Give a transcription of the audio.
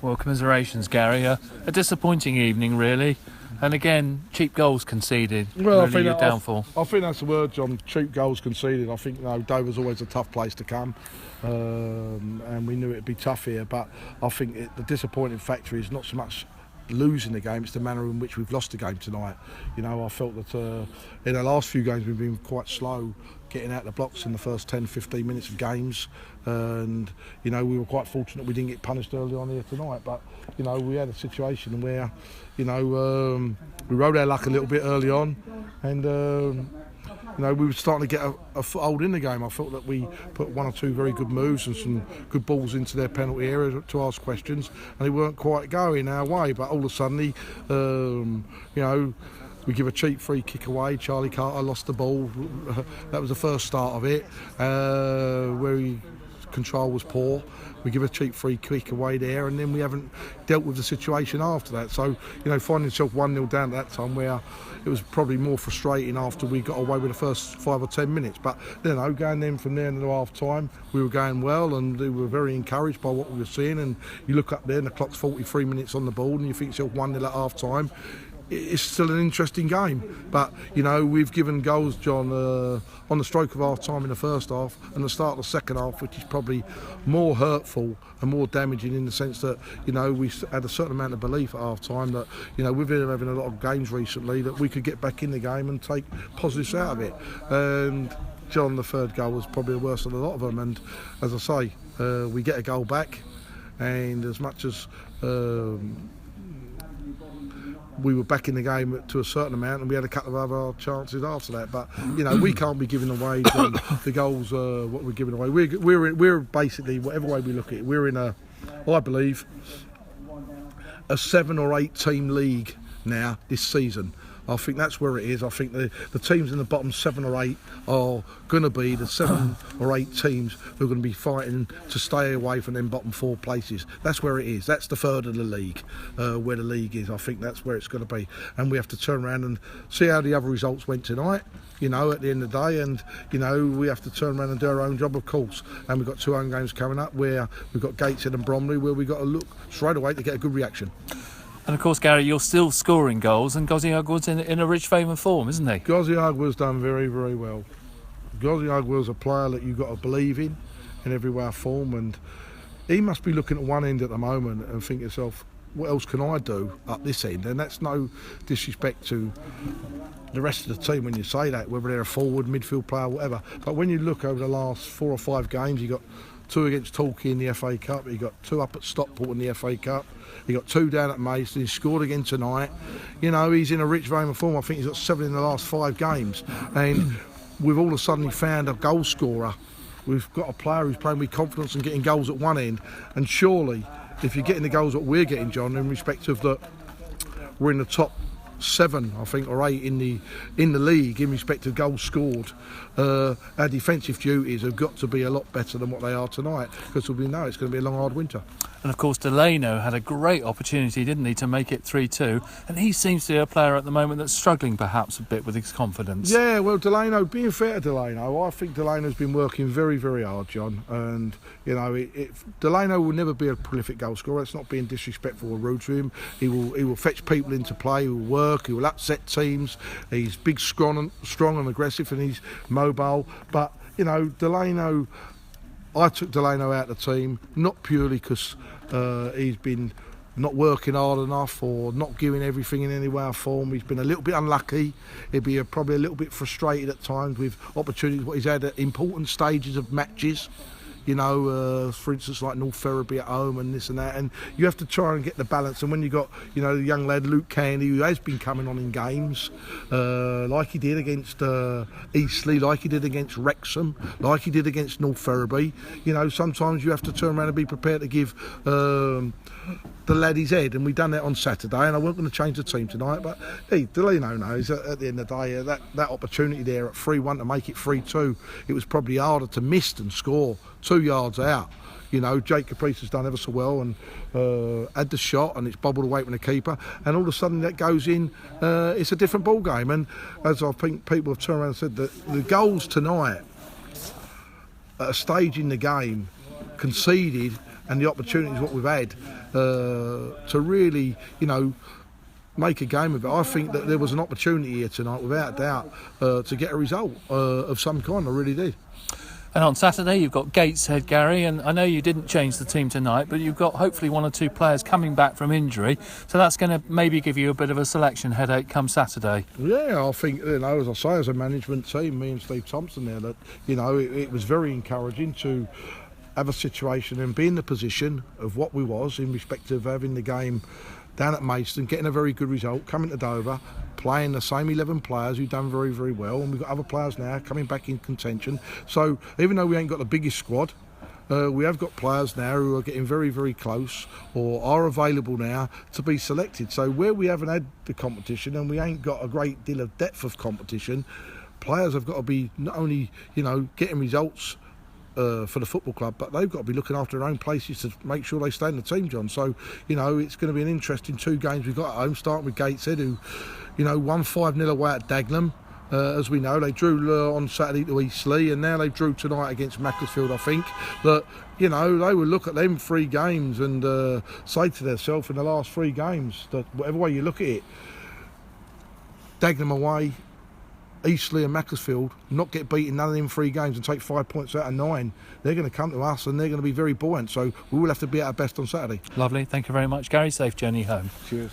Well, commiserations, Gary. A disappointing evening, really. And again, cheap goals conceded. Well, really your downfall. I think that's the word, John. Cheap goals conceded. I think Dover's always a tough place to come, and we knew it'd be tough here. But I think the disappointing factor is not so much losing the game, it's the manner in which we've lost the game tonight. I felt that in the last few games we've been quite slow getting out the blocks in the first 10-15 minutes of games, and we were quite fortunate we didn't get punished early on here tonight. But we had a situation where we rode our luck a little bit early on, and we were starting to get a foothold in the game. I felt that we put one or two very good moves and some good balls into their penalty area to ask questions, and they weren't quite going our way. But all of a sudden, we give a cheap free kick away. Charlie Carter lost the ball. That was the first start of it, where control was poor. We give a cheap free kick away there, and then we haven't dealt with the situation after that. So, finding yourself 1-0 down at that time, where it was probably more frustrating after we got away with the first 5 or 10 minutes. But going then from there into half time, we were going well, and we were very encouraged by what we were seeing. And you look up there, and the clock's 43 minutes on the board, and you think yourself 1-0 at half time. It's still an interesting game, but we've given goals, John, on the stroke of half time in the first half and the start of the second half, which is probably more hurtful and more damaging in the sense that we had a certain amount of belief at half time that we've been having a lot of games recently that we could get back in the game and take positives out of it. And John, the third goal was probably the worst of a lot of them, and as I say, we get a goal back, and as much as we were back in the game to a certain amount, and we had a couple of other chances after that. But we can't be giving away the goals. What we're giving away, we're basically, whatever way we look at it, we're in I believe, a 7 or 8 team league now this season. I think that's where it is. I think the teams in the bottom 7 or 8 are going to be the 7 or 8 teams who are going to be fighting to stay away from them bottom 4 places. That's where it is. That's the third of the league, where the league is. I think that's where it's going to be. And we have to turn around and see how the other results went tonight, at the end of the day. And, we have to turn around and do our own job, of course. And we've got 2 home games coming up where we've got Gateshead and Bromley, where we've got to look straight away to get a good reaction. And of course, Gary, you're still scoring goals, and Gozzy Ugwood's in a rich fame of form, isn't he? Gozzy Ugwood's done very, very well. Gozzy Ugwood's a player that you've got to believe in every way of form, and he must be looking at one end at the moment and think to himself, what else can I do up this end? And that's no disrespect to the rest of the team when you say that, whether they're a forward, midfield player, whatever. But when you look over the last 4 or 5 games, you got 2 against Torquay in the FA Cup, you got 2 up at Stockport in the FA Cup, he got 2 down at Maidstone, he scored again tonight. He's in a rich vein of form. I think he's got 7 in the last 5 games. And we've all of a sudden found a goal scorer. We've got a player who's playing with confidence and getting goals at one end. And surely, if you're getting the goals that we're getting, John, in respect of that, we're in the top 7, I think, or 8 in the league in respect of goals scored. Our defensive duties have got to be a lot better than what they are tonight, because we know it's going to be a long, hard winter. And of course, Delano had a great opportunity, didn't he, to make it 3-2. And he seems to be a player at the moment that's struggling perhaps a bit with his confidence. Yeah, well, Delano, being fair to Delano, I think Delano's been working very, very hard, John. And, Delano will never be a prolific goal scorer. It's not being disrespectful or rude to him. He will fetch people into play, he will work, he will upset teams. He's big, strong and aggressive, and he's mobile. But, Delano, I took Delano out of the team, not purely because he's been not working hard enough or not giving everything in any way or form. He's been a little bit unlucky. He'd be probably a little bit frustrated at times with opportunities, what he's had at important stages of matches. For instance, like North Ferriby at home and this and that, and you have to try and get the balance. And when you got, the young lad Luke Candy, who has been coming on in games, like he did against Eastleigh, like he did against Wrexham, like he did against North Ferriby, sometimes you have to turn around and be prepared to give the lad his head, and we've done that on Saturday. And I wasn't going to change the team tonight, but hey, Delano knows at the end of the day, that opportunity there at 3-1 to make it 3-2, it was probably harder to miss than score 2 yards out. Jake Caprice has done ever so well and had the shot, and it's bobbled away from the keeper, and all of a sudden that goes in. It's a different ball game. And as I think people have turned around and said, that the goals tonight at a stage in the game conceded and the opportunities what we've had to really, make a game of it. I think that there was an opportunity here tonight, without doubt, to get a result of some kind. I really did. And on Saturday you've got Gateshead, Garry, and I know you didn't change the team tonight, but you've got hopefully one or two players coming back from injury, so that's going to maybe give you a bit of a selection headache come Saturday. Yeah, I think, as I say, as a management team, me and Steve Thompson there, that it was very encouraging to have a situation and be in the position of what we was in respect of having the game down at Maidstone, getting a very good result, coming to Dover, playing the same 11 players who've done very, very well, and we've got other players now coming back in contention. So even though we ain't got the biggest squad, we have got players now who are getting very, very close or are available now to be selected. So where we haven't had the competition and we ain't got a great deal of depth of competition, players have got to be not only, getting results for the football club, but they've got to be looking after their own places to make sure they stay in the team, John. So, it's going to be an interesting 2 games we've got at home, starting with Gateshead, who, won 5-0 away at Dagenham. As we know, they drew on Saturday to Eastleigh, and now they drew tonight against Macclesfield, I think. But, they will look at them 3 games and say to themselves in the last 3 games that whatever way you look at it, Dagenham away, Eastleigh and Macclesfield, not get beaten none of them 3 games and take 5 points out of 9, they're going to come to us and they're going to be very buoyant. So we will have to be at our best on Saturday. Lovely. Thank you very much, Garry. Safe journey home. Cheers.